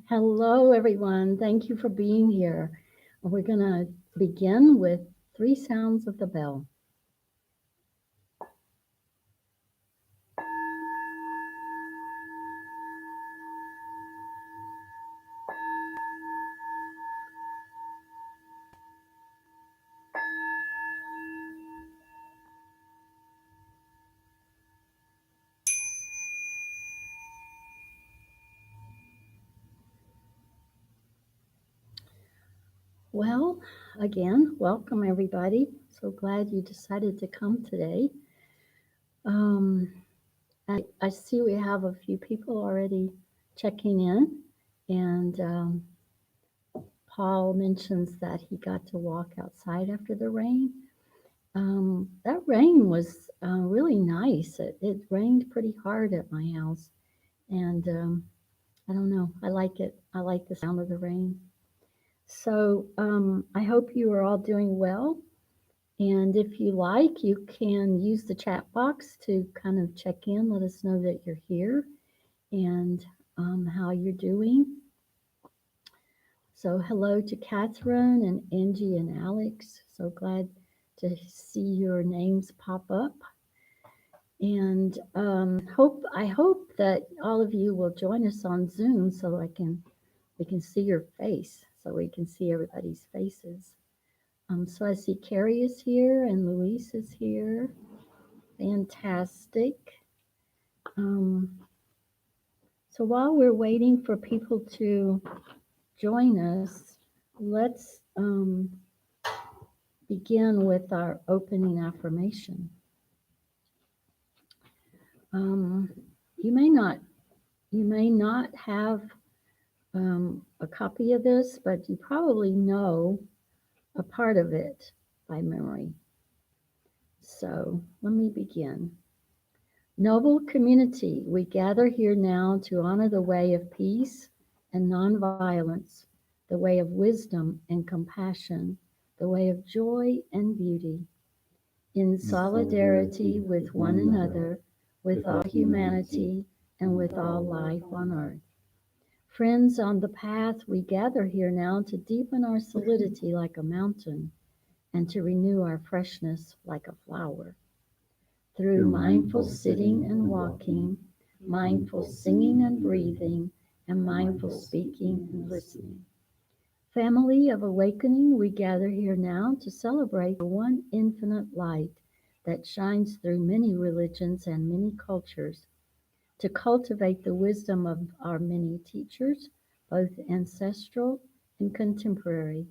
Hello, everyone. Thank you for being here. We're going to begin with 3 sounds of the bell. Well, again, welcome everybody. So glad you decided to come today. Um, I see we have a few people already checking in, and Paul mentions that he got to walk outside after the rain. That rain was really nice. It rained pretty hard at my house, and I don't know. I like it. I like the sound of the rain. So I hope you are all doing well. And if you like, you can use the chat box to kind of check in, let us know that you're here and how you're doing. So hello to Catherine and Angie and Alex. So glad to see your names pop up. And I hope that all of you will join us on Zoom so we can see your face, so we can see everybody's faces. So I see Carrie is here and Luis is here. Fantastic. So while we're waiting for people to join us, let's begin with our opening affirmation. You may not have a copy of this, but you probably know a part of it by memory. So let me begin. Noble community, we gather here now to honor the way of peace and nonviolence, the way of wisdom and compassion, the way of joy and beauty. In solidarity with one another, with all humanity, and with all life on earth. Friends on the path, we gather here now to deepen our solidity like a mountain and to renew our freshness like a flower. Through mindful sitting and walking, mindful singing and breathing, and mindful speaking and listening. Family of awakening, we gather here now to celebrate the one infinite light that shines through many religions and many cultures, to cultivate the wisdom of our many teachers, both ancestral and contemporary,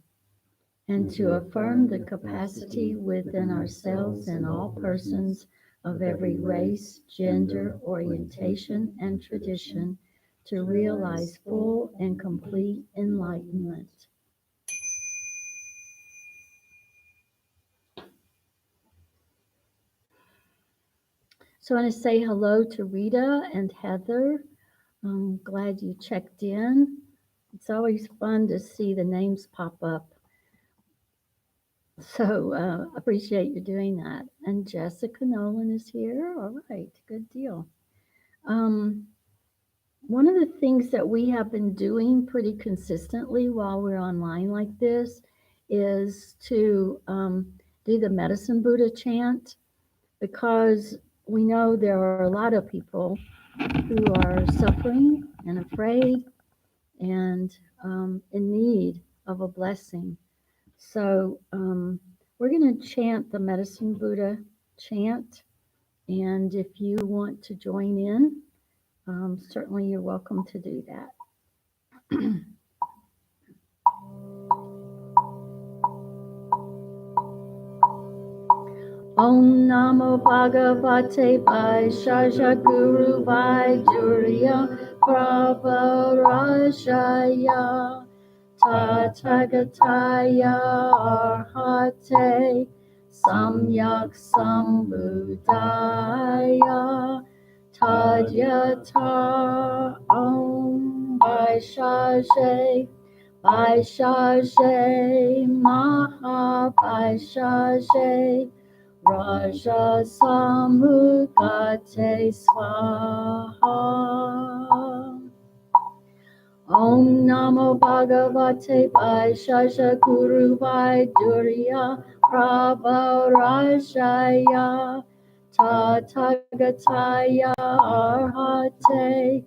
and to affirm the capacity within ourselves and all persons of every race, gender, orientation, and tradition to realize full and complete enlightenment. So I want to say hello to Rita and Heather. I'm glad you checked in. It's always fun to see the names pop up. So appreciate you doing that. And Jessica Nolan is here. All right, good deal. One of the things that we have been doing pretty consistently while we're online like this is to do the Medicine Buddha chant, because we know there are a lot of people who are suffering and afraid and in need of a blessing. So we're going to chant the Medicine Buddha chant. And if you want to join in, certainly you're welcome to do that. Om Namo Bhagavate Vaishya Guru Vaidurya Prabhu Rajaya Tathagataya Arhate Samyak Sambuddhaya Tadyata Om Vaishya Vaishya Maha Vaishya Raja Samukate Swaha. Om Namo Bhagavate Vaishasha Guru Vaidurya Prabhu Rajaya Tathagataya Arhate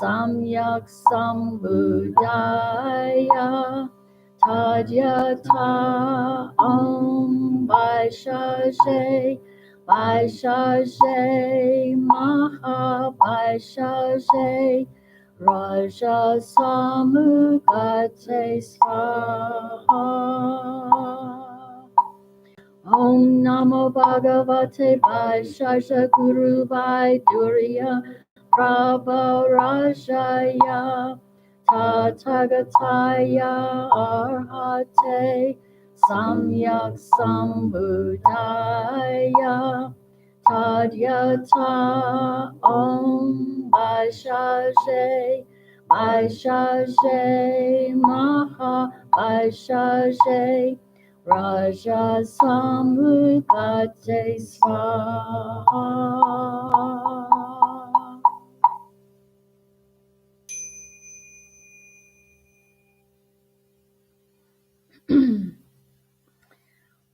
Samyak Sambuddhaya Tadyata Om Vaishashe Vaishashe Maha Vaishashe Raja Samukate Swaha. Om Namo Bhagavate Vaishasha Guru Vaidurya Prabhu Rajaya Tathagataya Arhate Samyak Sambuddhaya Tadyata Om Vaishashe Vaishashe Maha Vaishashe Raja Samukate Swaha.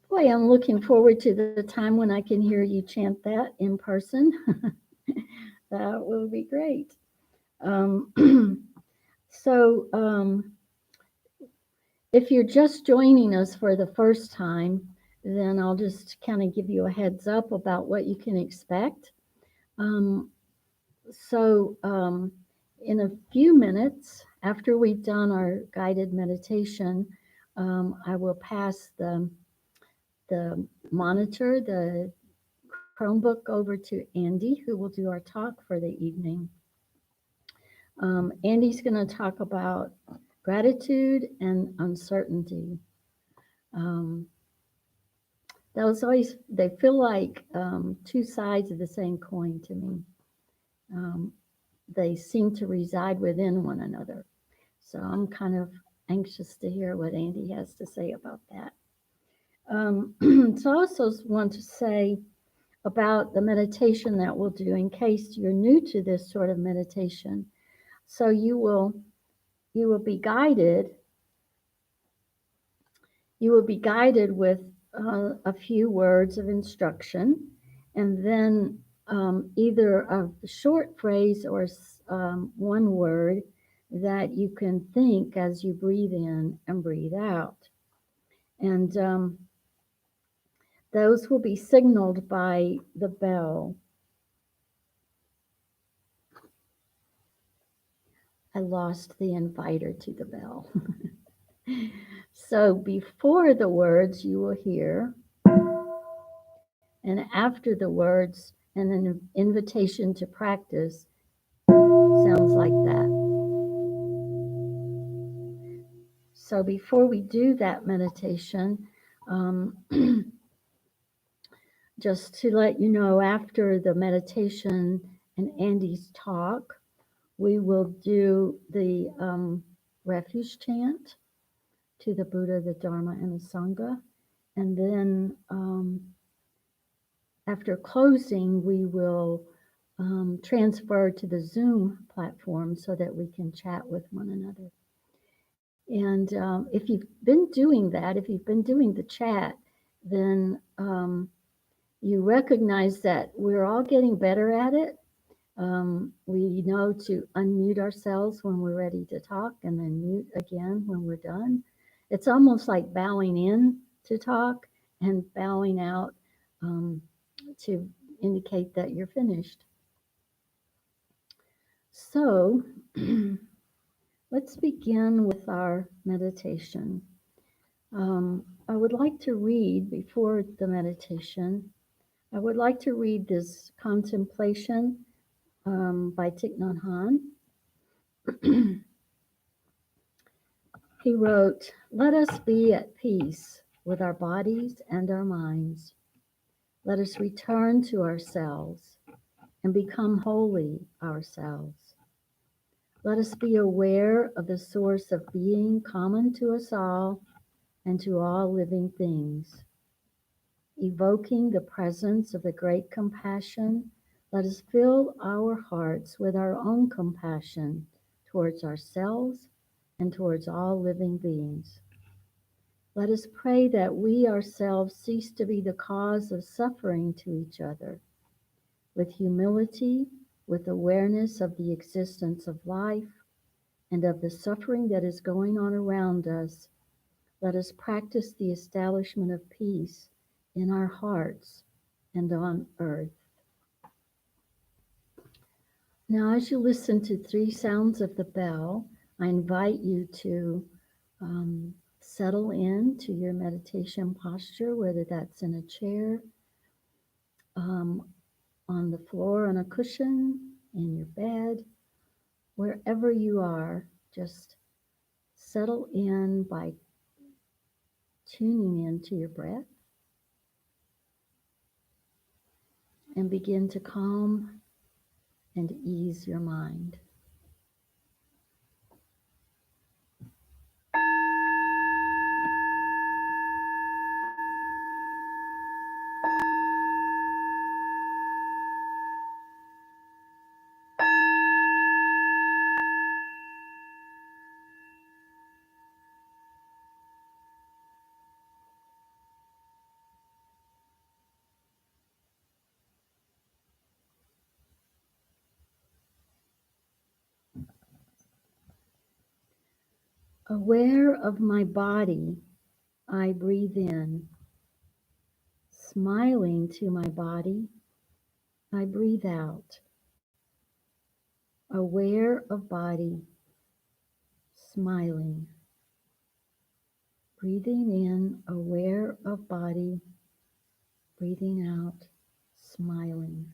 Boy, I'm looking forward to the time when I can hear you chant that in person. That will be great. Um, so, if you're just joining us for the first time, then I'll just kind of give you a heads up about what you can expect. Um, so, in a few minutes after we've done our guided meditation, I will pass the monitor, the Chromebook over to Andy, who will do our talk for the evening. Andy's going to talk about gratitude and uncertainty. Um, those always they feel like two sides of the same coin to me. Um, they seem to reside within one another. So I'm kind of anxious to hear what Andy has to say about that. So I also want to say about the meditation that we'll do in case you're new to this sort of meditation. So you will be guided. You will be guided with a few words of instruction, and then either a short phrase or one word that you can think as you breathe in and breathe out. And those will be signaled by the bell. I lost the inviter to the bell. So before the words you will hear, and after the words, and an invitation to practice sounds like that. So before we do that meditation, just to let you know, after the meditation and Andy's talk, we will do the refuge chant to the Buddha, the Dharma, and the Sangha. And then after closing, we will transfer to the Zoom platform so that we can chat with one another. And if you've been doing that, if you've been doing the chat, then you recognize that we're all getting better at it. We know to unmute ourselves when we're ready to talk and then mute again when we're done. It's almost like bowing in to talk and bowing out to indicate that you're finished. So let's begin with our meditation. I would like to read before the meditation. I would like to read this contemplation by Thich Nhat Hanh. He wrote, "Let us be at peace with our bodies and our minds. Let us return to ourselves and become wholly ourselves. Let us be aware of the source of being common to us all and to all living things. Evoking the presence of the great compassion, let us fill our hearts with our own compassion towards ourselves and towards all living beings. Let us pray that we ourselves cease to be the cause of suffering to each other. With humility, with awareness of the existence of life and of the suffering that is going on around us, let us practice the establishment of peace in our hearts and on earth. Now, as you listen to 3 sounds of the bell, I invite you to settle into your meditation posture, whether that's in a chair, on the floor, on a cushion, in your bed, wherever you are. Just settle in by tuning into your breath and begin to calm and ease your mind. Aware of my body, I breathe in. Smiling to my body, I breathe out. Aware of body, smiling. Breathing in, aware of body, breathing out, smiling.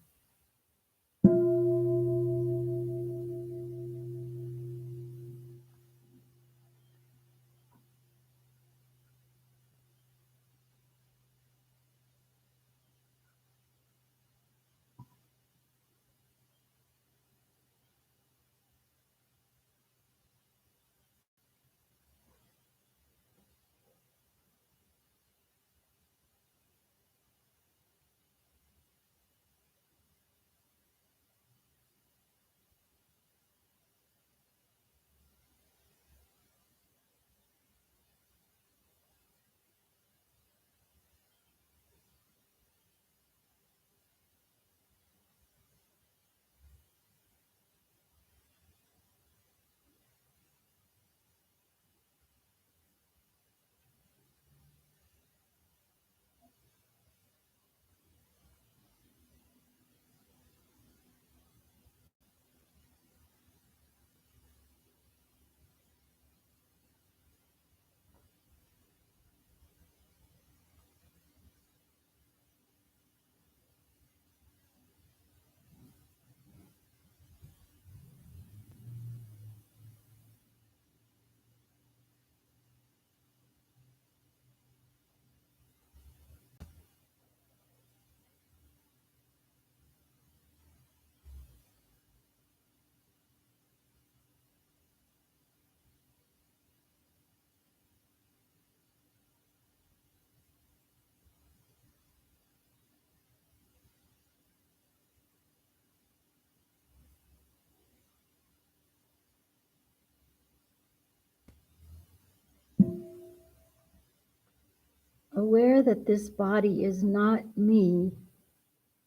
Aware that this body is not me,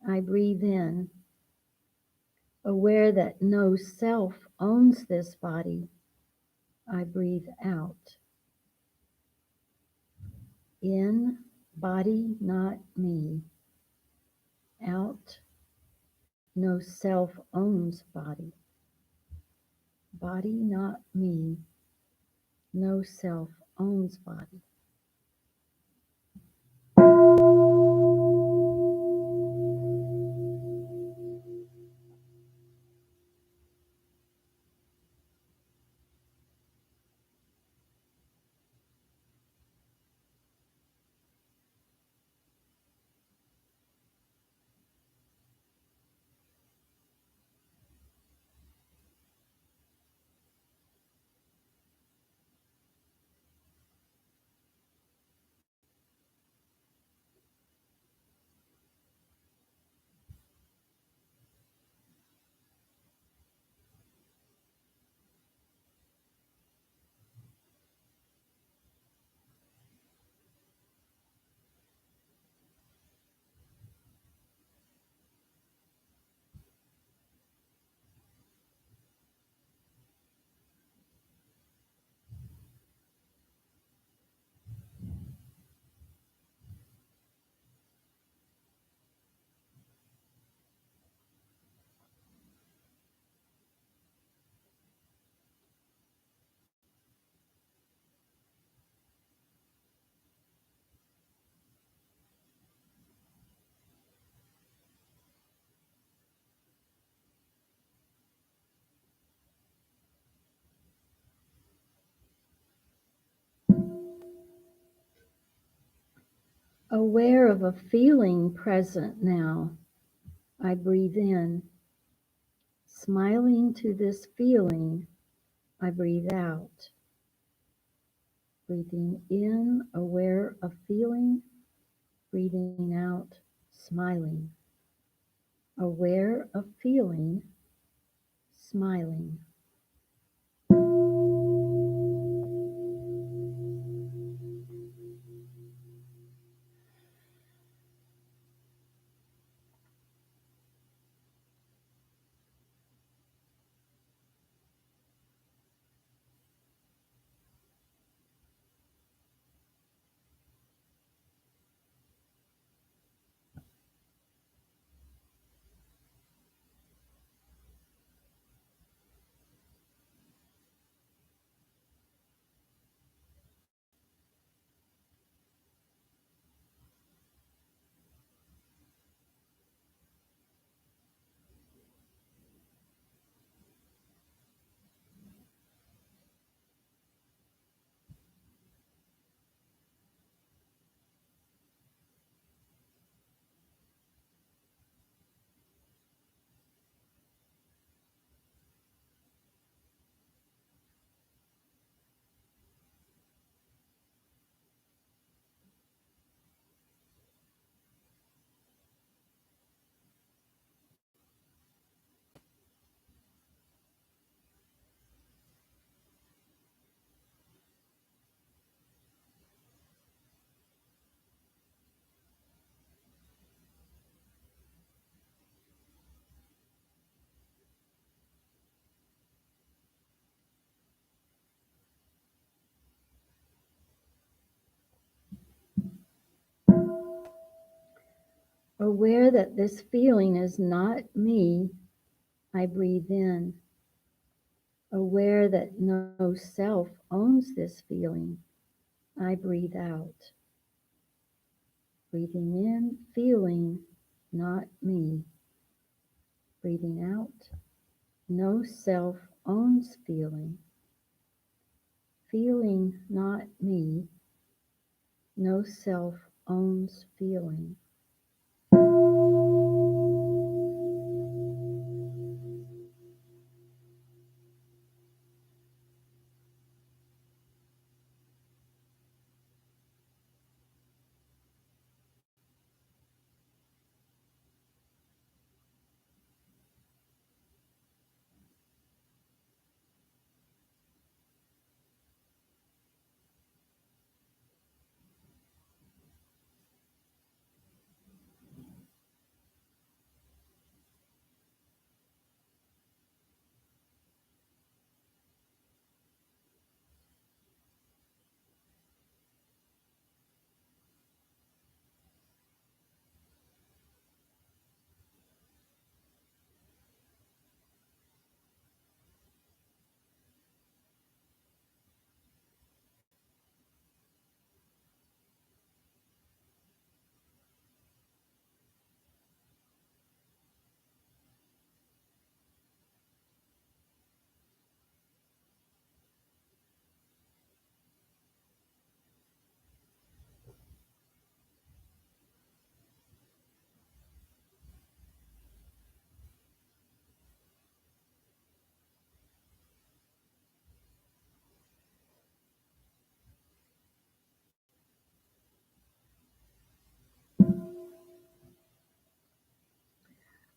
I breathe in. Aware that no self owns this body, I breathe out. In, body not me. Out, no self owns body. Body not me. No self owns body. Aware of a feeling present now, I breathe in. Smiling to this feeling, I breathe out. Breathing in, aware of feeling, breathing out, smiling. Aware of feeling, smiling. Aware that this feeling is not me, I breathe in. Aware that no self owns this feeling, I breathe out. Breathing in, feeling, not me. Breathing out, no self owns feeling. Feeling, not me. No self owns feeling.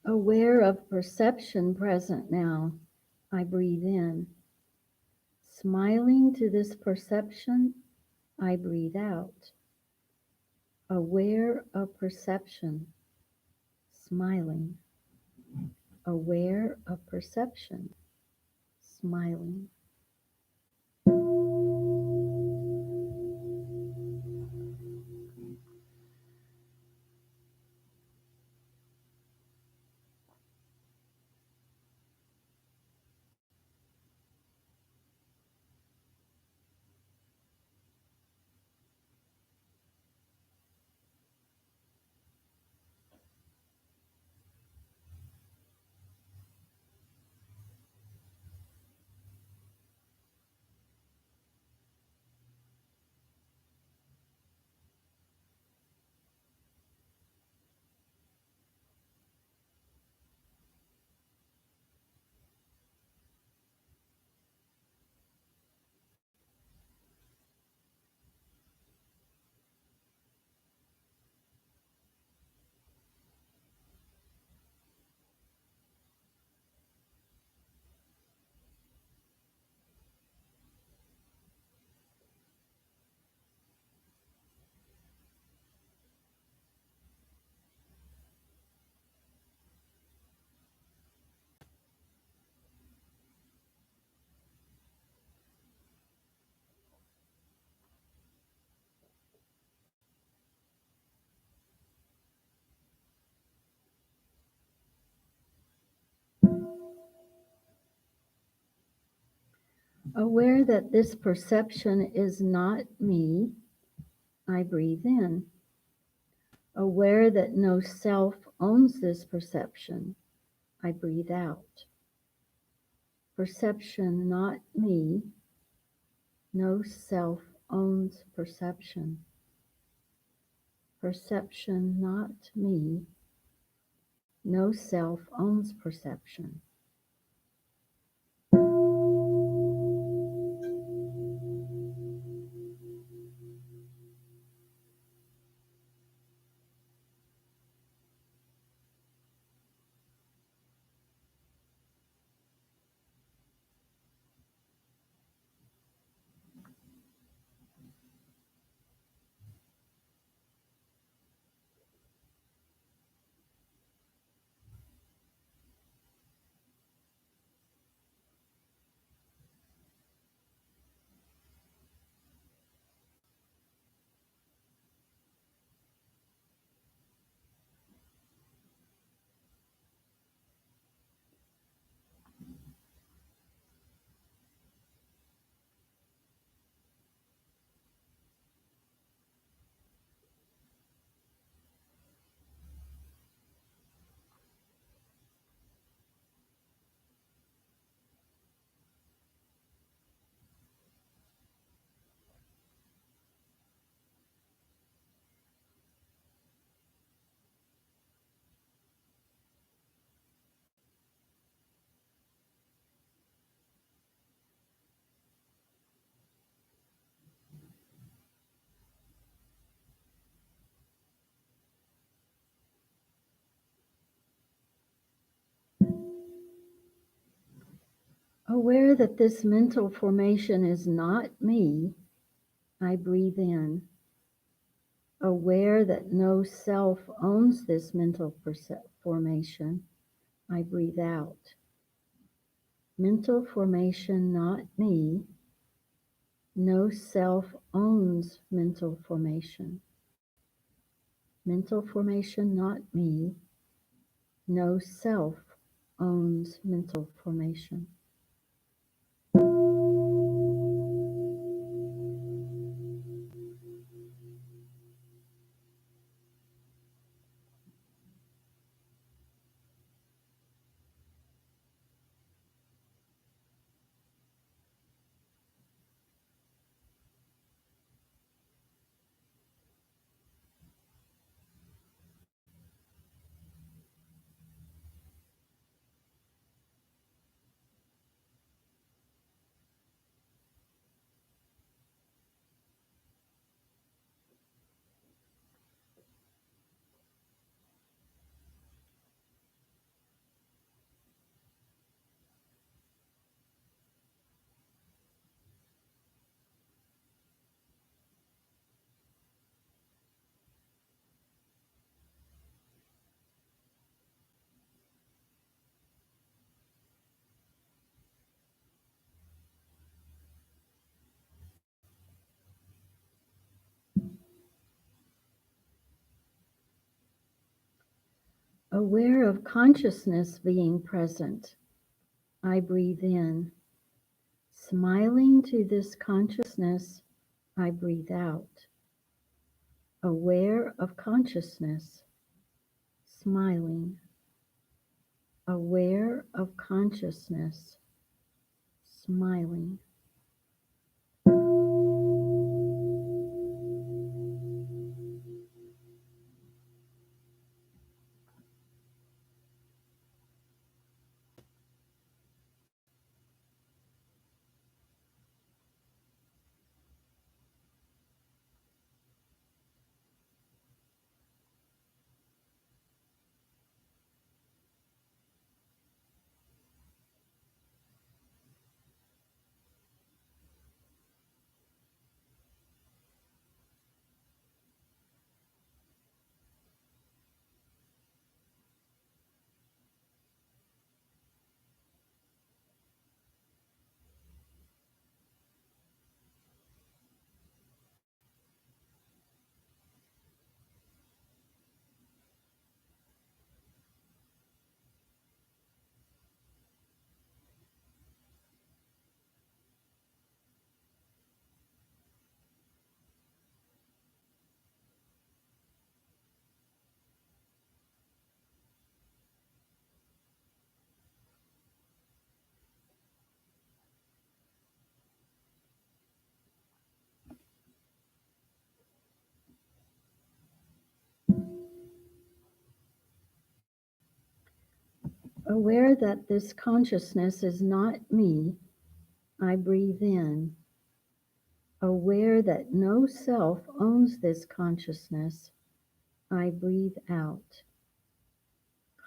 Aware of perception present now, I breathe in. Smiling to this perception, I breathe out. Aware of perception, smiling. Aware of perception, smiling. Aware that this perception is not me, I breathe in. Aware that no self owns this perception, I breathe out. Perception not me, no self owns perception. Perception not me, no self owns perception. Aware that this mental formation is not me, I breathe in. Aware that no self owns this mental formation, I breathe out. Mental formation not me, no self owns mental formation. Mental formation not me, no self owns mental formation. Aware of consciousness being present, I breathe in. Smiling to this consciousness, I breathe out. Aware of consciousness, smiling. Aware of consciousness, smiling. Aware that this consciousness is not me, I breathe in. Aware that no self owns this consciousness, I breathe out.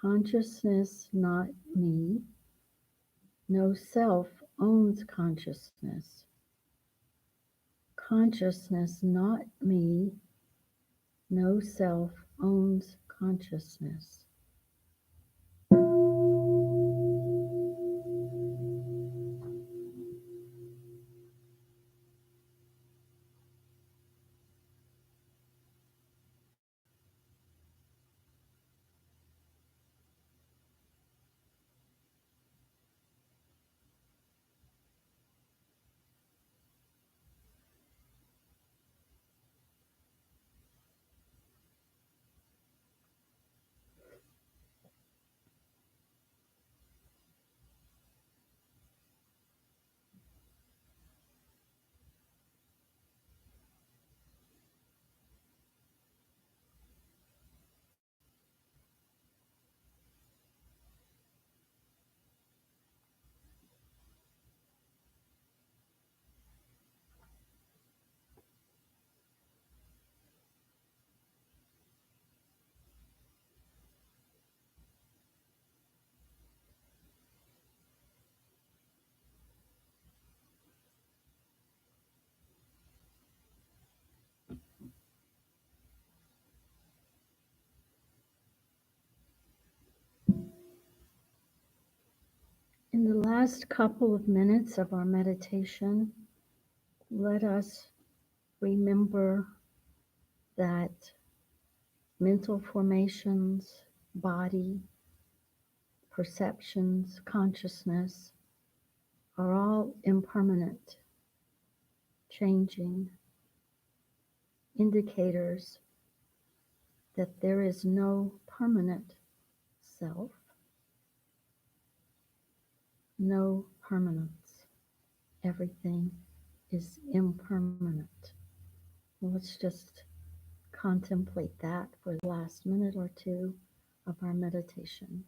Consciousness not me, no self owns consciousness. Consciousness not me, no self owns consciousness. In the last couple of minutes of our meditation, let us remember that mental formations, body, perceptions, consciousness are all impermanent, changing, indicators that there is no permanent self, no permanence. Everything is impermanent. Let's just contemplate that for the last minute or two of our meditation.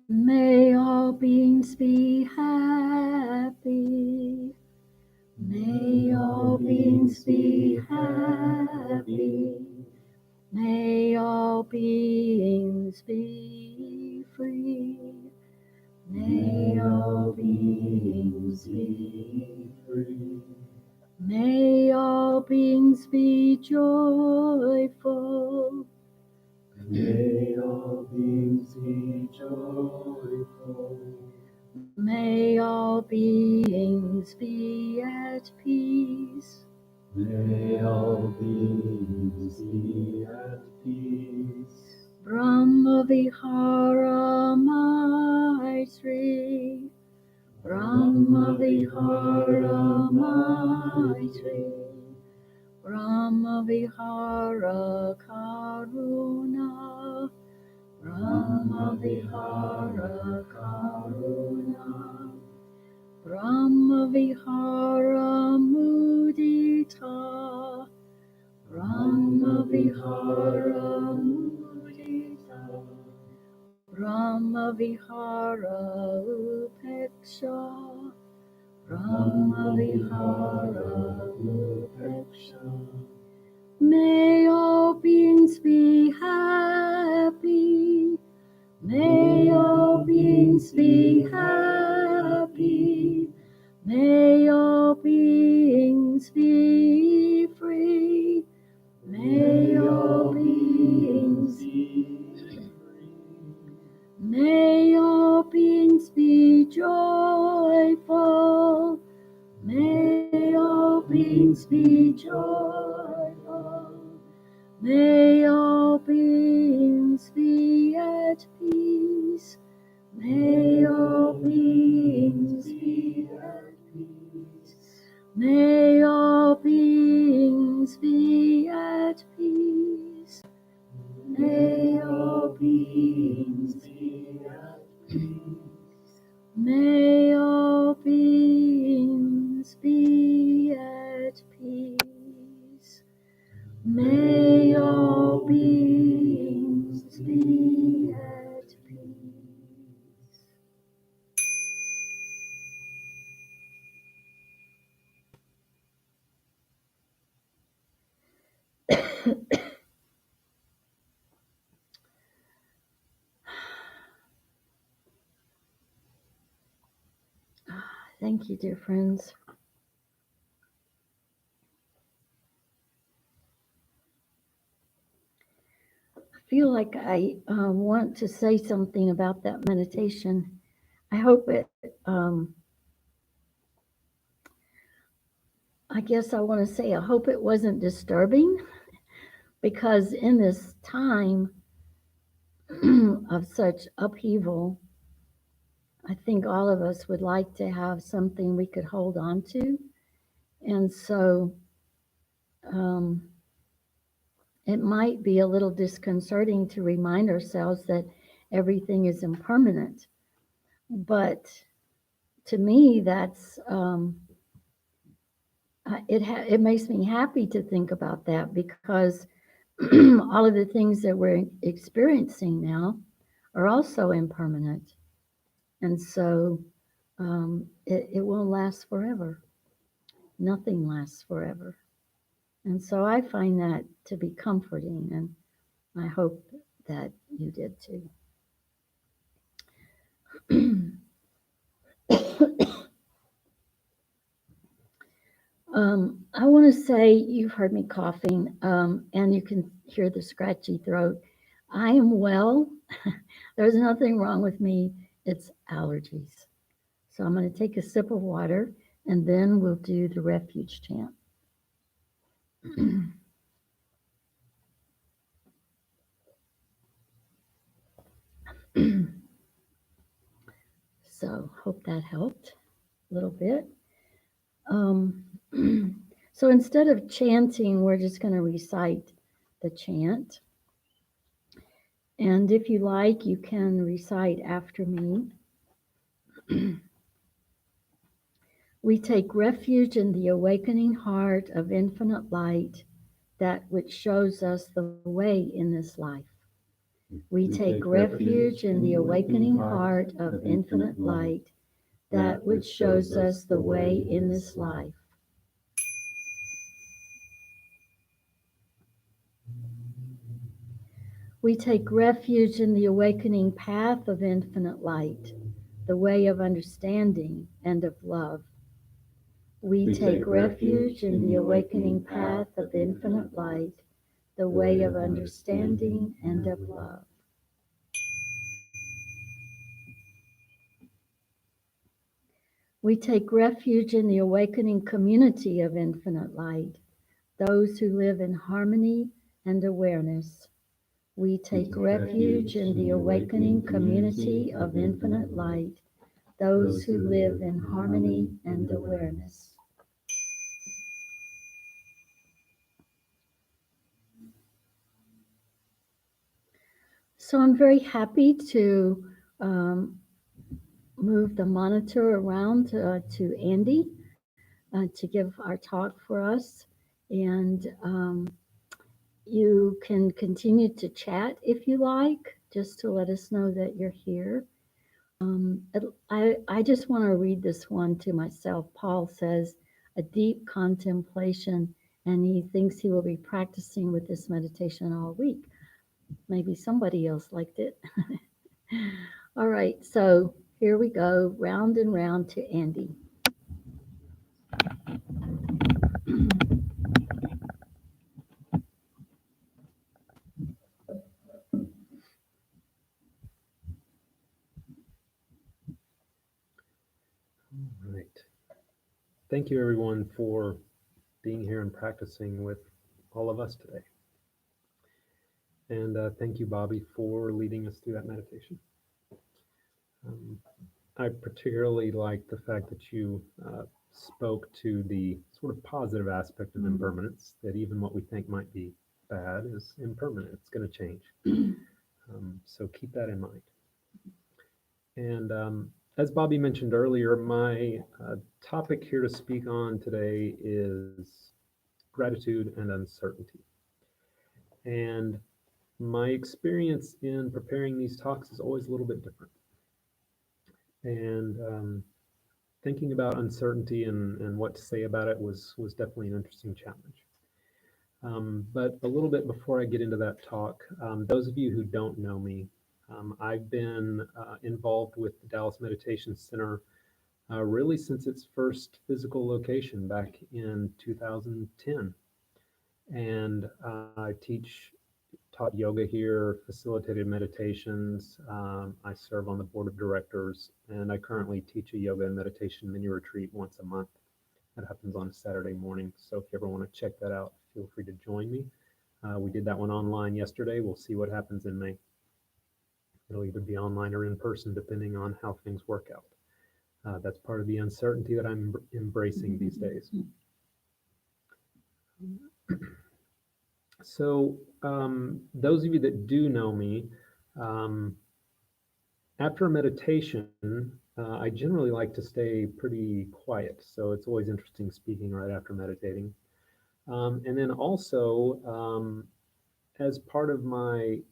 May all beings be happy. May all beings be happy. May all beings be free. May all beings be free. May all beings be joyful. May all beings be joyful. May all beings be at peace. May all beings be peace. Brahma Vihara Maitri, Brahma Vihara Maitri, Brahma Vihara Karuna, Brahma Vihara Karuna, Brahma Vihara Mudita, Brahma Vihara Mudita, Brahma Vihara Upeksha, Brahma Vihara Upeksha. May all beings be happy. May all beings be happy. May all beings be free. May all beings be free. May all beings be joyful. May all beings be joyful. May all beings be at peace. May all beings be at peace. May all beings be at peace. May all beings be at peace. May all beings be at peace. May all beings be at peace. Thank you, dear friends. I feel like I want to say something about that meditation. I hope it, I guess I want to say, I hope it wasn't disturbing, because in this time of such upheaval, I think all of us would like to have something we could hold on to. And so um, it might be a little disconcerting to remind ourselves that everything is impermanent. But to me, that's it makes me happy to think about that, because all of the things that we're experiencing now are also impermanent. And so it won't last forever. Nothing lasts forever. And so I find that to be comforting, and I hope that you did too. I want to say, you've heard me coughing, and you can hear the scratchy throat. I am well. There's nothing wrong with me. It's allergies. So I'm going to take a sip of water, and then we'll do the refuge chant. So hope that helped a little bit. So instead of chanting, we're just going to recite the chant. And if you like, you can recite after me. We take refuge in the awakening heart of infinite light, that which shows us the way in this life. We take refuge in the awakening heart of infinite light, that which shows us the way in this life. We take refuge in the awakening path of infinite light, the way of understanding and of love. We take refuge in the awakening path of infinite light, the way of understanding and of love. We take refuge in the awakening community of infinite light, those who live in harmony and awareness. We take refuge in the awakening community of infinite light, those who live in harmony and awareness. So I'm very happy to move the monitor around to Andy to give our talk for us. And you can continue to chat if you like, just to let us know that you're here. I just want to read this one to myself. Paul says, a deep contemplation, and he thinks he will be practicing with this meditation all week. Maybe somebody else liked it. All right, so here we go, round and round to Andy. All right. Thank you, everyone, for being here and practicing with all of us today. And thank you, Bobby, for leading us through that meditation. I particularly like the fact that you spoke to the sort of positive aspect of impermanence, that even what we think might be bad is impermanent. It's going to change. So keep that in mind. And as Bobby mentioned earlier, my topic here to speak on today is gratitude and uncertainty. And my experience in preparing these talks is always a little bit different. And thinking about uncertainty and what to say about it was definitely an interesting challenge. But a little bit before I get into that talk, those of you who don't know me, I've been involved with the Dallas Meditation Center really since its first physical location back in 2010. And I taught yoga here, facilitated meditations. I serve on the board of directors, and I currently teach a yoga and meditation mini retreat once a month. That happens on a Saturday morning. So if you ever want to check that out, feel free to join me. We did that one online yesterday. We'll see what happens in May. It'll either be online or in person, depending on how things work out. That's part of the uncertainty that I'm embracing these days. So those of you that do know me, after a meditation, I generally like to stay pretty quiet. So it's always interesting speaking right after meditating. And then also, as part of my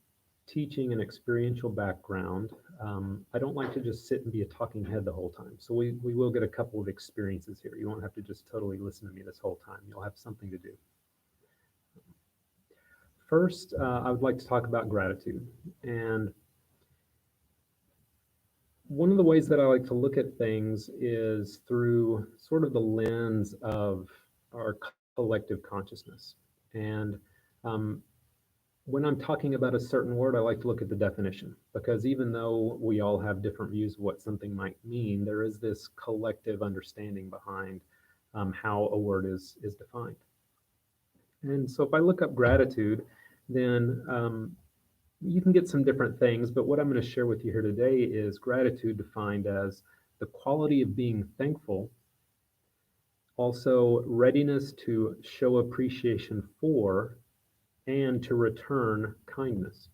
teaching and experiential background, I don't like to just sit and be a talking head the whole time. So we will get a couple of experiences here. You won't have to just totally listen to me this whole time. You'll have something to do. First, I would like to talk about gratitude. And one of the ways that I like to look at things is through sort of the lens of our collective consciousness. And when I'm talking about a certain word, I like to look at the definition, because even though we all have different views of what something might mean, there is this collective understanding behind how a word is defined. And so if I look up gratitude, then you can get some different things, but what I'm going to share with you here today is gratitude defined as the quality of being thankful, also readiness to show appreciation for, and to return kindness.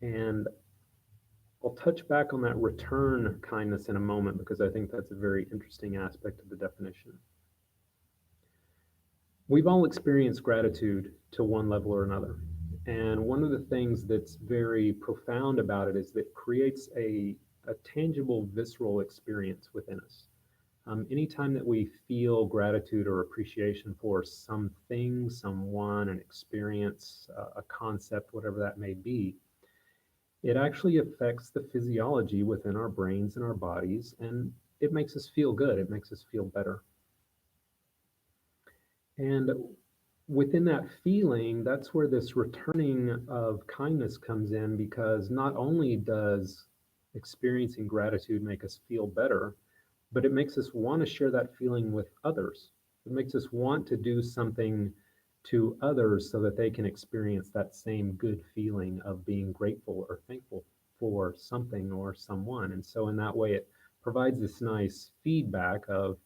And I'll touch back on that return kindness in a moment, because I think that's a very interesting aspect of the definition. We've all experienced gratitude to one level or another. And one of the things that's very profound about it is that it creates a tangible, visceral experience within us. Anytime that we feel gratitude or appreciation for something, someone, an experience, a concept, whatever that may be, it actually affects the physiology within our brains and our bodies, and it makes us feel good. It makes us feel better. And within that feeling, that's where this returning of kindness comes in, because not only does experiencing gratitude make us feel better, but it makes us want to share that feeling with others. It makes us want to do something to others so that they can experience that same good feeling of being grateful or thankful for something or someone. And so in that way, it provides this nice feedback of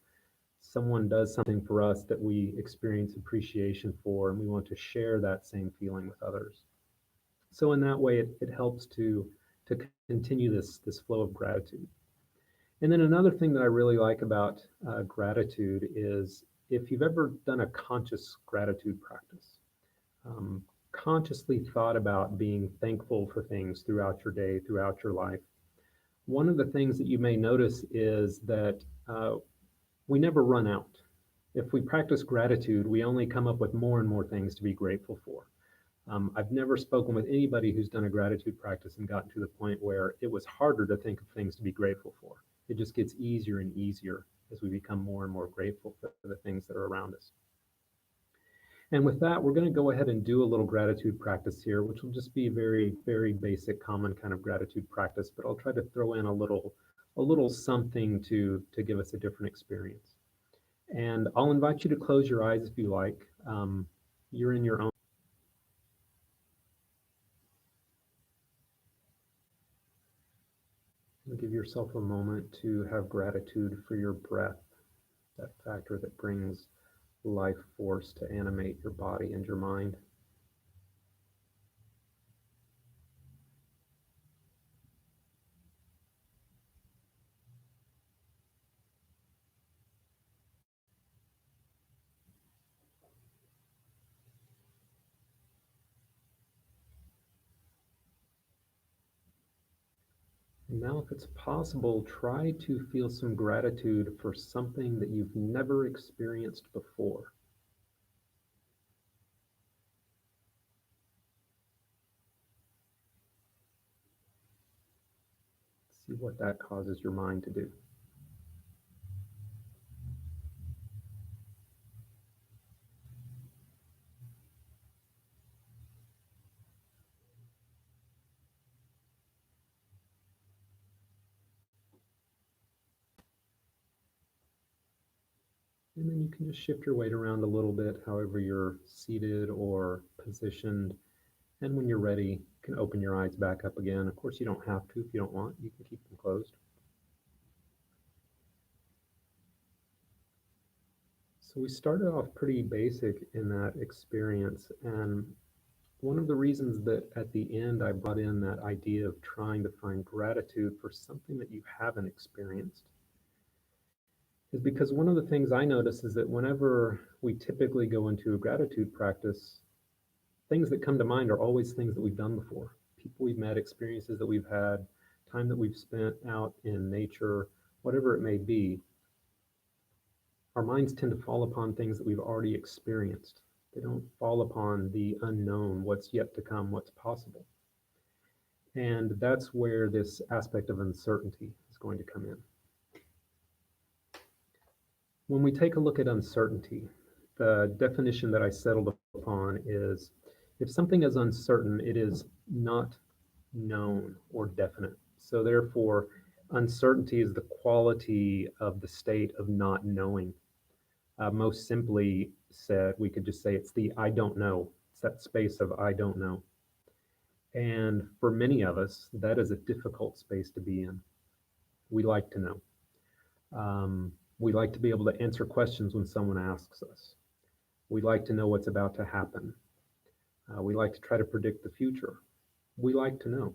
someone does something for us that we experience appreciation for, and we want to share that same feeling with others. So in that way, it helps to continue this flow of gratitude. And then another thing that I really like about gratitude is if you've ever done a conscious gratitude practice, consciously thought about being thankful for things throughout your day, throughout your life, one of the things that you may notice is that we never run out. If we practice gratitude, we only come up with more and more things to be grateful for. I've never spoken with anybody who's done a gratitude practice and gotten to the point where it was harder to think of things to be grateful for. It just gets easier and easier as we become more and more grateful for the things that are around us. And with that, we're going to go ahead and do a little gratitude practice here, which will just be very, very basic, common kind of gratitude practice, but I'll try to throw in a little something to give us a different experience. And I'll invite you to close your eyes if you like. You're in your own. Give yourself a moment to have gratitude for your breath, that factor that brings life force to animate your body and your mind. And now, if it's possible, try to feel some gratitude for something that you've never experienced before. See what that causes your mind to do. And then you can just shift your weight around a little bit, however you're seated or positioned. And when you're ready, you can open your eyes back up again. Of course, you don't have to if you don't want. You can keep them closed. So we started off pretty basic in that experience. And one of the reasons that at the end I brought in that idea of trying to find gratitude for something that you haven't experienced is because one of the things I notice is that whenever we typically go into a gratitude practice, things that come to mind are always things that we've done before. People we've met, experiences that we've had, time that we've spent out in nature, whatever it may be. Our minds tend to fall upon things that we've already experienced. They don't fall upon the unknown, what's yet to come, what's possible. And that's where this aspect of uncertainty is going to come in. When we take a look at uncertainty, the definition that I settled upon is if something is uncertain, it is not known or definite. So therefore, uncertainty is the quality of the state of not knowing. Most simply said, we could just say it's the I don't know. It's that space of I don't know. And for many of us, that is a difficult space to be in. We like to know. We like to be able to answer questions when someone asks us. We like to know what's about to happen. We like to try to predict the future. We like to know.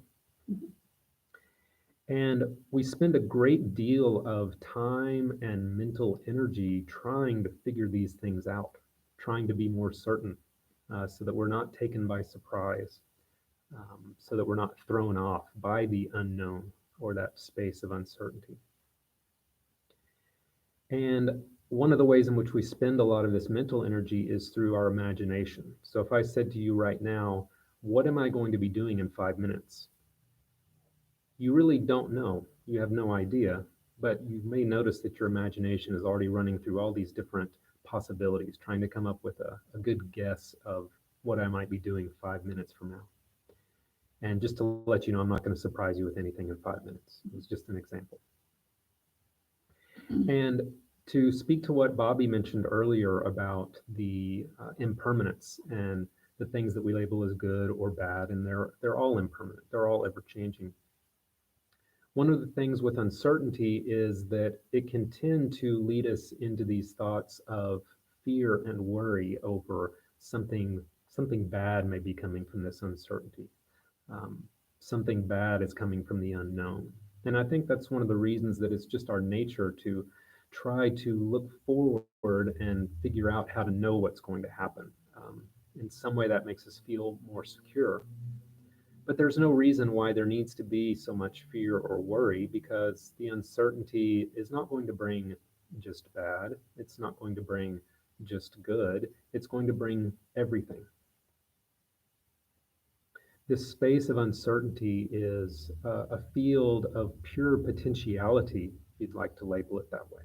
And we spend a great deal of time and mental energy trying to figure these things out, trying to be more certain so that we're not taken by surprise, so that we're not thrown off by the unknown or that space of uncertainty. And one of the ways in which we spend a lot of this mental energy is through our imagination. So if I said to you right now, what am I going to be doing in 5 minutes? You really don't know. You have no idea, but you may notice that your imagination is already running through all these different possibilities, trying to come up with a good guess of what I might be doing 5 minutes from now. And just to let you know, I'm not going to surprise you with anything in 5 minutes. It's just an example. And To speak to what Bobby mentioned earlier about the impermanence and the things that we label as good or bad, and they're all impermanent. They're all ever changing. One of the things with uncertainty is that it can tend to lead us into these thoughts of fear and worry over something bad may be coming from this uncertainty. Um, Something bad is coming from the unknown. And I think that's one of the reasons that it's just our nature to try to look forward and figure out how to know what's going to happen. In some way, that makes us feel more secure. But there's no reason why there needs to be so much fear or worry, because the uncertainty is not going to bring just bad. It's not going to bring just good. It's going to bring everything. This space of uncertainty is a field of pure potentiality, if you'd like to label it that way.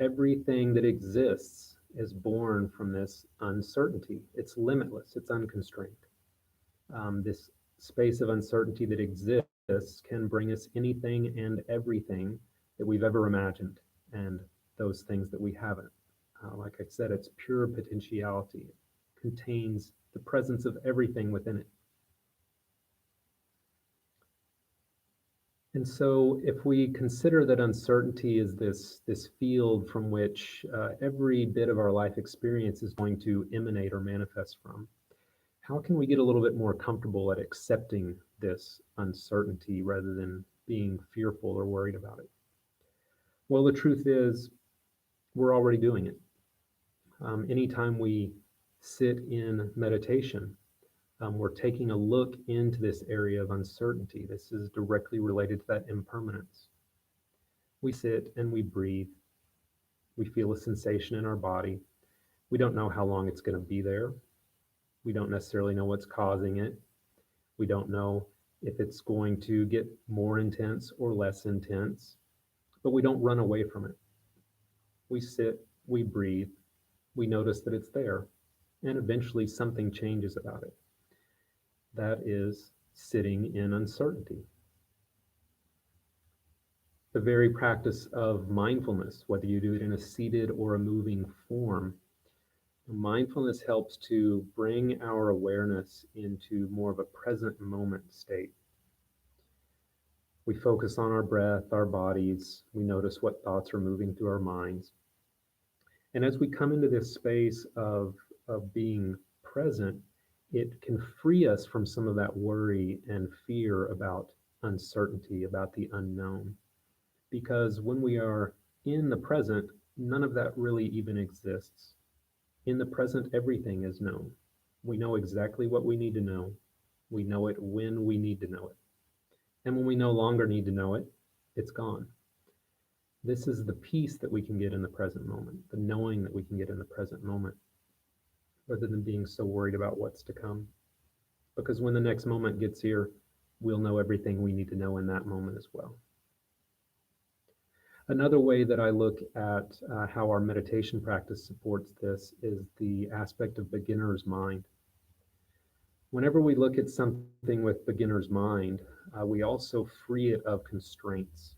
Everything that exists is born from this uncertainty. It's limitless, it's unconstrained. This space of uncertainty that exists can bring us anything and everything that we've ever imagined, and those things that we haven't. Like I said, it's pure potentiality. It contains the presence of everything within it. And so, if we consider that uncertainty is this field from which every bit of our life experience is going to emanate or manifest from, how can we get a little bit more comfortable at accepting this uncertainty rather than being fearful or worried about it? Well, the truth is, we're already doing it. Anytime we sit in meditation, we're taking a look into this area of uncertainty. This is directly related to that impermanence. We sit and we breathe. We feel a sensation in our body. We don't know how long it's going to be there. We don't necessarily know what's causing it. We don't know if it's going to get more intense or less intense, but we don't run away from it. We sit, we breathe, we notice that it's there, and eventually something changes about it. That is sitting in uncertainty. The very practice of mindfulness, whether you do it in a seated or a moving form, mindfulness helps to bring our awareness into more of a present moment state. We focus on our breath, our bodies, we notice what thoughts are moving through our minds. And as we come into this space of being present, it can free us from some of that worry and fear about uncertainty, about the unknown. Because when we are in the present, none of that really even exists. In the present, everything is known. We know exactly what we need to know. We know it when we need to know it. And when we no longer need to know it, it's gone. This is the peace that we can get in the present moment, the knowing that we can get in the present moment, rather than being so worried about what's to come. Because when the next moment gets here, we'll know everything we need to know in that moment as well. Another way that I look at how our meditation practice supports this is the aspect of beginner's mind. Whenever we look at something with beginner's mind, we also free it of constraints.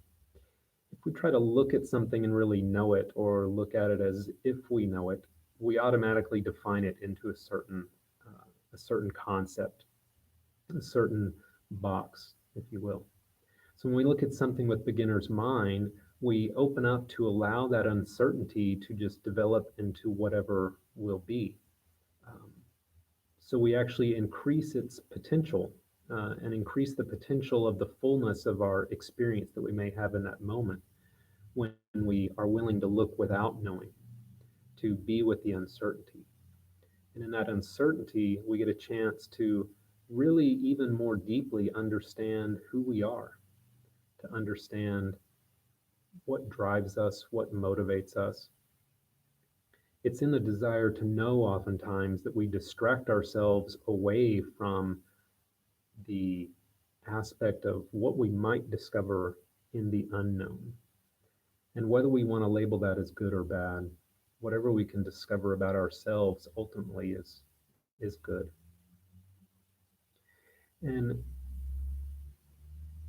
If we try to look at something and really know it, or look at it as if we know it, we automatically define it into a certain concept, a certain box, if you will. So when we look at something with beginner's mind, we open up to allow that uncertainty to just develop into whatever will be. Um, so we actually increase its potential and increase the potential of the fullness of our experience that we may have in that moment when we are willing to look without knowing, to be with the uncertainty. And in that uncertainty, we get a chance to really even more deeply understand who we are, to understand what drives us, what motivates us. It's in the desire to know, oftentimes, that we distract ourselves away from the aspect of what we might discover in the unknown. And whether we want to label that as good or bad, whatever we can discover about ourselves ultimately is good. And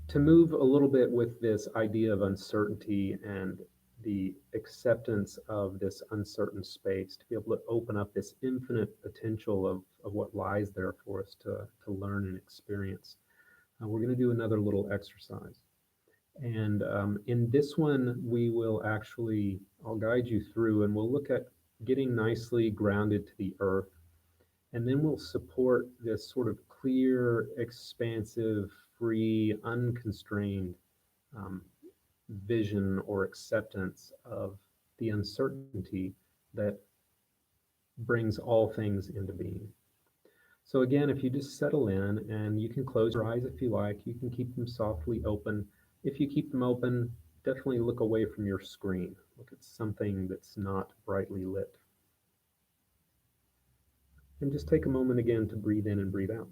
to move a little bit with this idea of uncertainty and the acceptance of this uncertain space, to be able to open up this infinite potential of what lies there for us to learn and experience. We're going to do another little exercise. And in this one, I'll guide you through and we'll look at getting nicely grounded to the earth. And then we'll support this sort of clear, expansive, free, unconstrained um, vision or acceptance of the uncertainty that brings all things into being. So again, if you just settle in, and you can close your eyes if you like, you can keep them softly open. If you keep them open, definitely look away from your screen. Look at something that's not brightly lit. And just take a moment again to breathe in and breathe out.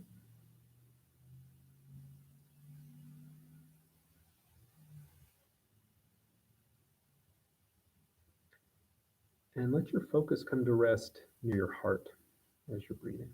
And let your focus come to rest near your heart as you're breathing.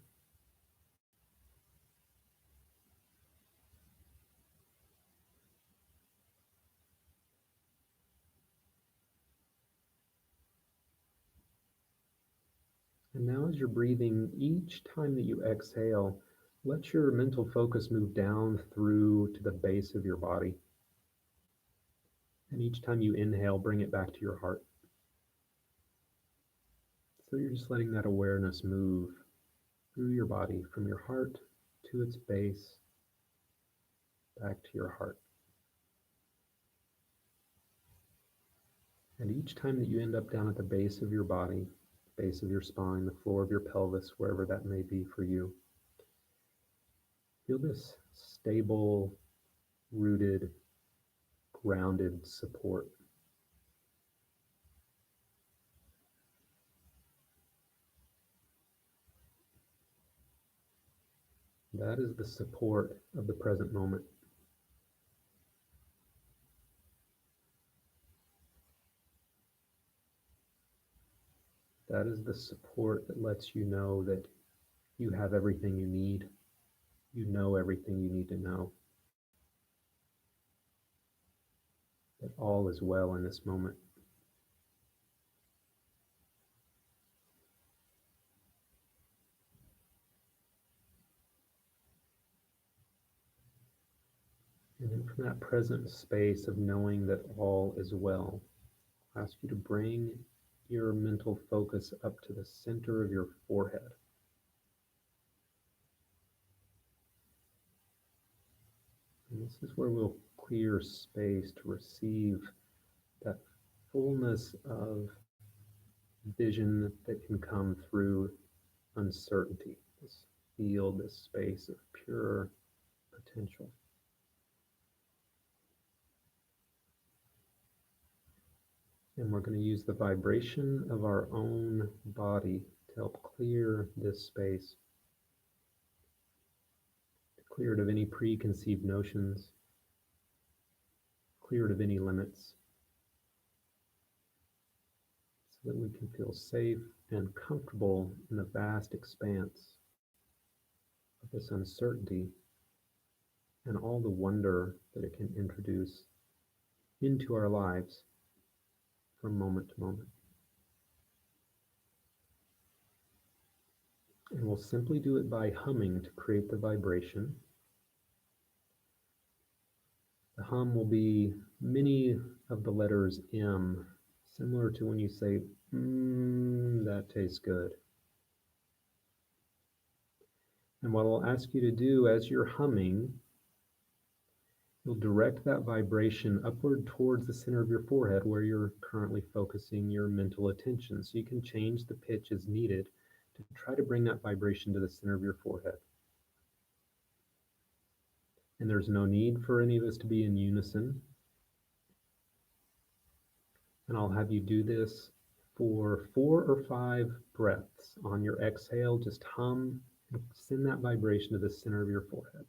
And now as you're breathing, each time that you exhale, let your mental focus move down through to the base of your body. And each time you inhale, bring it back to your heart. So you're just letting that awareness move through your body, from your heart to its base, back to your heart. And each time that you end up down at the base of your body, base of your spine, the floor of your pelvis, wherever that may be for you, feel this stable, rooted, grounded support. That is the support of the present moment. That is the support that lets you know that you have everything you need. You know everything you need to know. That all is well in this moment. And then from that present space of knowing that all is well, I ask you to bring your mental focus up to the center of your forehead. And this is where we'll clear space to receive that fullness of vision that can come through uncertainty, this field, this space of pure potential. And we're going to use the vibration of our own body to help clear this space, to clear it of any preconceived notions, clear it of any limits, so that we can feel safe and comfortable in the vast expanse of this uncertainty and all the wonder that it can introduce into our lives from moment to moment. And we'll simply do it by humming to create the vibration. The hum will be many of the letters M, similar to when you say, that tastes good. And what I'll ask you to do as you're humming, you'll direct that vibration upward towards the center of your forehead where you're currently focusing your mental attention. So you can change the pitch as needed to try to bring that vibration to the center of your forehead. And there's no need for any of us to be in unison. And I'll have you do this for 4 or 5 breaths. On your exhale, just hum and send that vibration to the center of your forehead.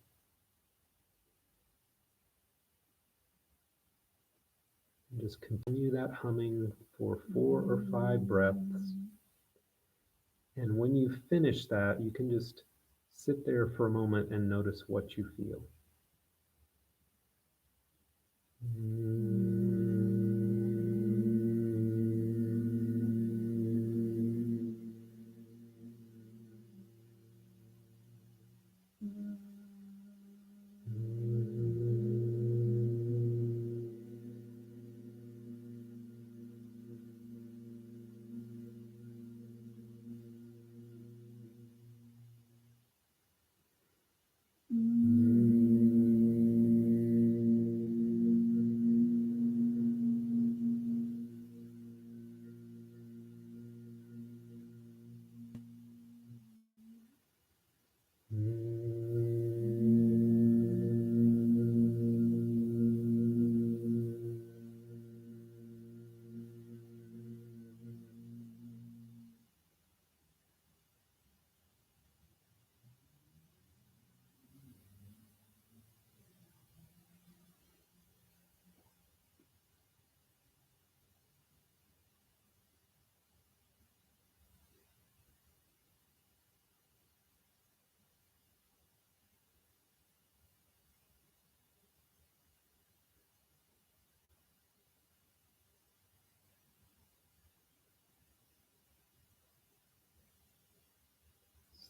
And just continue that humming for 4 or 5 breaths. And when you finish that, you can just sit there for a moment and notice what you feel.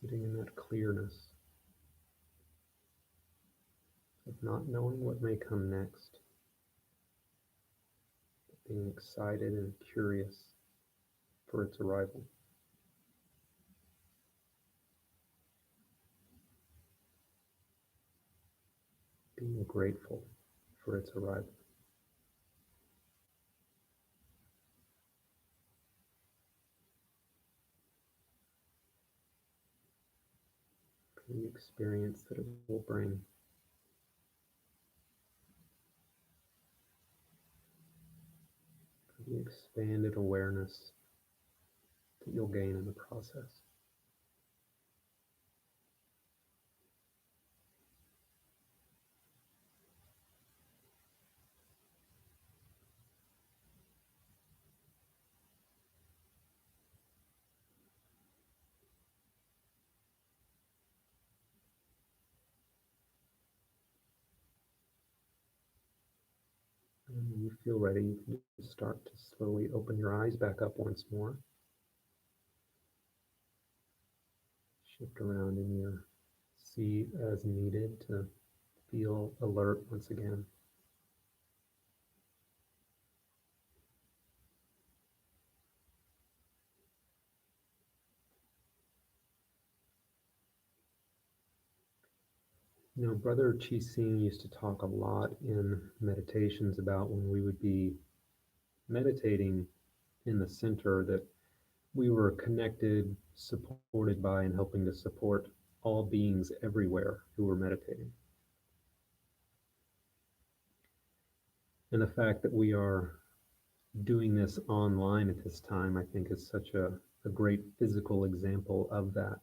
Sitting in that clearness of not knowing what may come next, being excited and curious for its arrival. Being grateful for its arrival. For the experience that it will bring. For the expanded awareness that you'll gain in the process. And when you feel ready, you can just start to slowly open your eyes back up once more. Shift around in your seat as needed to feel alert once again. You know, Brother Chi Sing used to talk a lot in meditations about when we would be meditating in the center that we were connected, supported by, and helping to support all beings everywhere who were meditating. And the fact that we are doing this online at this time, I think, is such a great physical example of that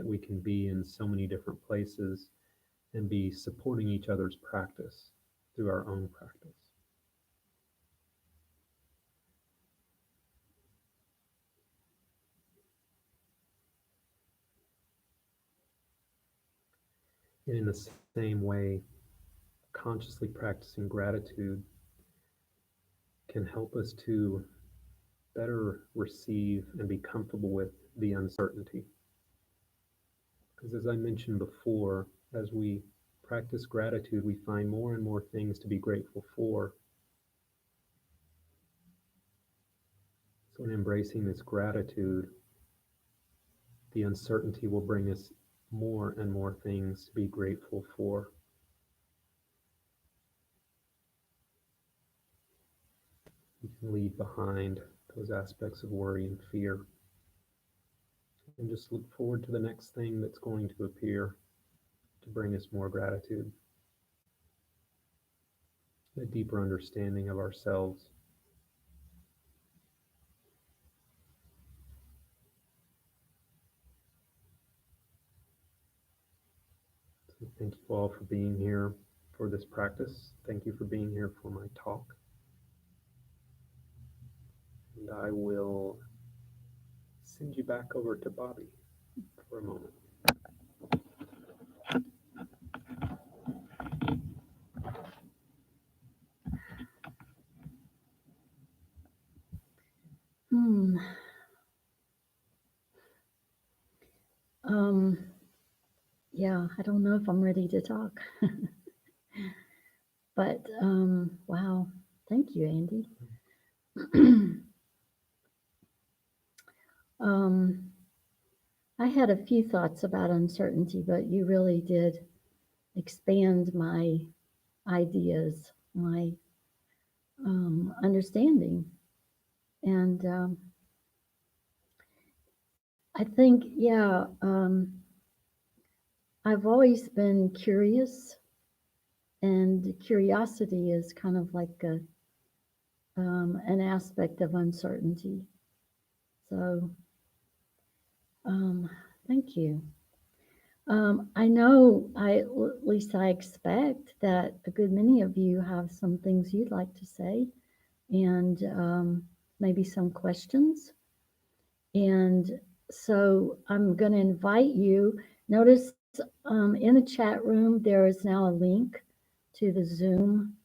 we can be in so many different places and be supporting each other's practice through our own practice. And in the same way, consciously practicing gratitude can help us to better receive and be comfortable with the uncertainty. Because as I mentioned before, as we practice gratitude, we find more and more things to be grateful for. So in embracing this gratitude, the uncertainty will bring us more and more things to be grateful for. We can leave behind those aspects of worry and fear and just look forward to the next thing that's going to appear to bring us more gratitude, a deeper understanding of ourselves. So thank you all for being here for this practice. Thank you for being here for my talk. And I will send you back over to Bobby for a moment. Hmm. Yeah, I don't know if I'm ready to talk. But wow, thank you, Andy. I had a few thoughts about uncertainty, but you really did expand my ideas, my understanding. And I think, yeah, I've always been curious, and curiosity is kind of like an aspect of uncertainty. So, thank you. I know, at least I expect that a good many of you have some things you'd like to say, and maybe some questions. And so I'm going to invite you. Notice in the chat room, there is now a link to the Zoom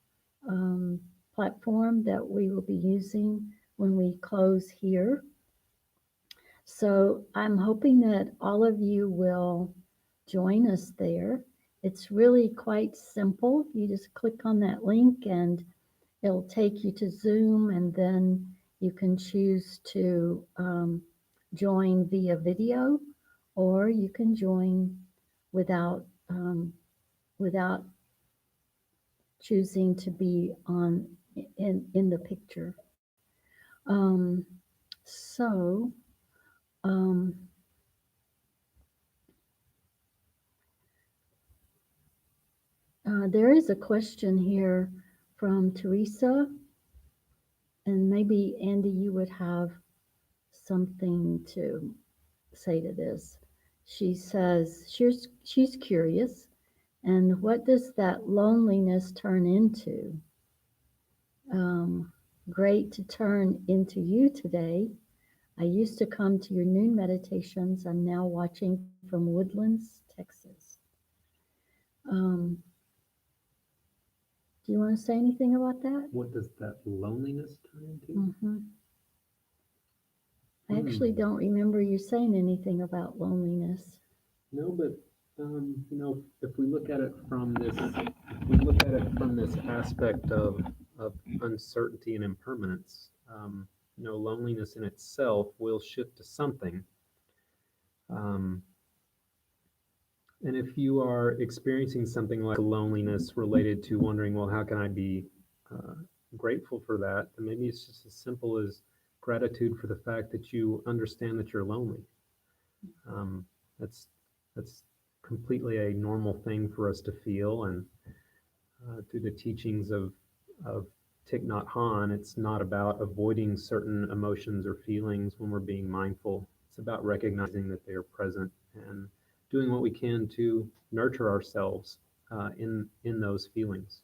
platform that we will be using when we close here. So I'm hoping that all of you will join us there. It's really quite simple. You just click on that link and it'll take you to Zoom, and then you can choose to join via video, or you can join without without choosing to be on in the picture. Um, so um, there is a question here from Teresa, and maybe Andy, you would have something to say to this. She says she's curious, and what does that loneliness turn into? Um, Great to turn into you today. I used to come to your noon meditations. I'm now watching from Woodlands, Texas. Um, do you want to say anything about that? What does that loneliness turn into? Mm-hmm. I actually don't remember you saying anything about loneliness. No, but if we look at it from this, if we look at it from this aspect of uncertainty and impermanence, loneliness in itself will shift to something. Um, and if you are experiencing something like loneliness related to wondering, well, how can I be uh, grateful for that? And maybe it's just as simple as gratitude for the fact that you understand that you're lonely. Um, that's that's completely a normal thing for us to feel, and through the teachings of Thich Nhat Hanh, it's not about avoiding certain emotions or feelings when we're being mindful. It's about recognizing that they are present and doing what we can to nurture ourselves in those feelings.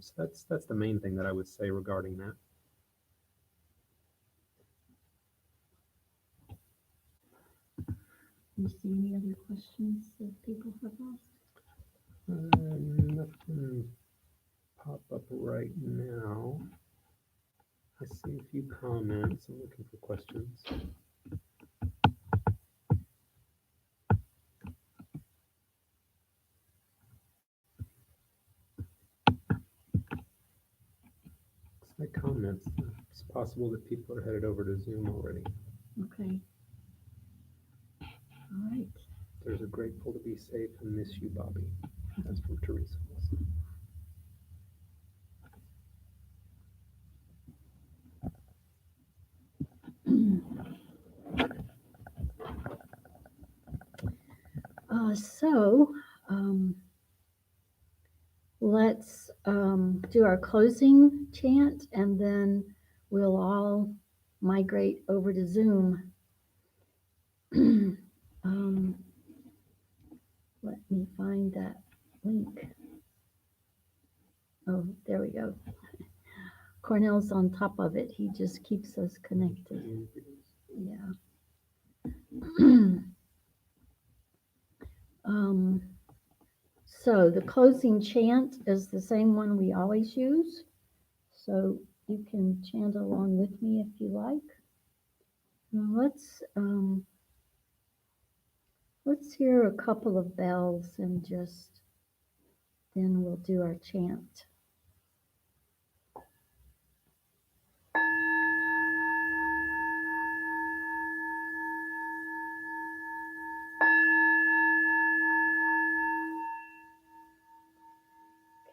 So that's the main thing that I would say regarding that. You see any other questions that people have asked? Nothing pop up right now. I see a few comments. I'm looking for questions. Looks like comments. It's possible that people are headed over to Zoom already. Okay. All right. There's a grateful to be safe and miss you, Bobby. That's from Teresa. So let's do our closing chant, and then we'll all migrate over to Zoom. Let me find that link. Oh, there we go. Cornell's on top of it. He just keeps us connected. Yeah. So the closing chant is the same one we always use. So you can chant along with me if you like. Now let's hear a couple of bells, and just then we'll do our chant.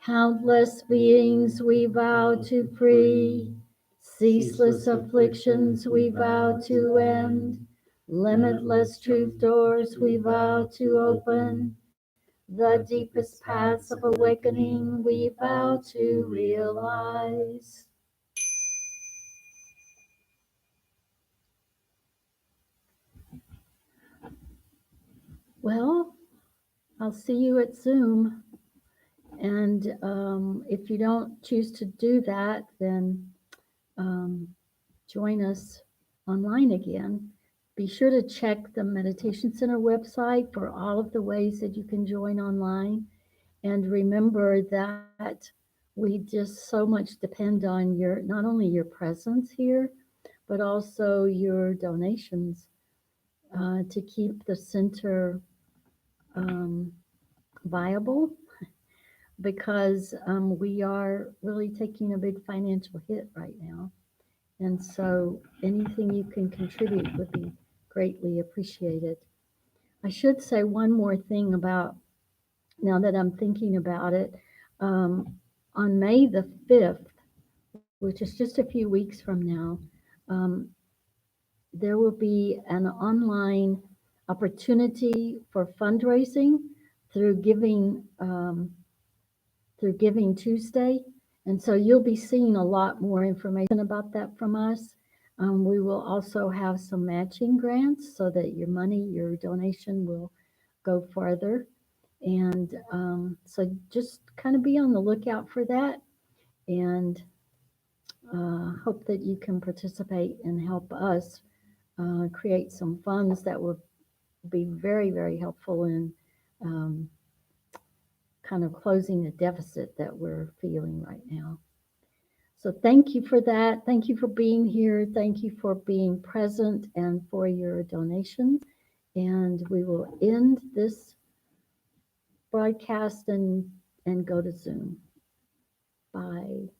Countless beings we vow to free, ceaseless afflictions we vow to end, limitless truth doors we vow to open, the deepest paths of awakening we vow to realize. Well, I'll see you at Zoom. And if you don't choose to do that, then join us online again. Be sure to check the Meditation Center website for all of the ways that you can join online. And remember that we just so much depend on your, not only your presence here, but also your donations. to keep the center viable, because we are really taking a big financial hit right now. And so anything you can contribute would be greatly appreciated. I should say one more thing about, now that I'm thinking about it, on May the 5th, which is just a few weeks from now, um, there will be an online opportunity for fundraising through Giving Tuesday. And so you'll be seeing a lot more information about that from us. We will also have some matching grants so that your money, your donation will go farther. And so just kind of be on the lookout for that, and hope that you can participate and help us create some funds that will be very, very helpful in um, kind of closing the deficit that we're feeling right now. So thank you for that. Thank you for being here. Thank you for being present and for your donations. And we will end this broadcast and go to Zoom. Bye.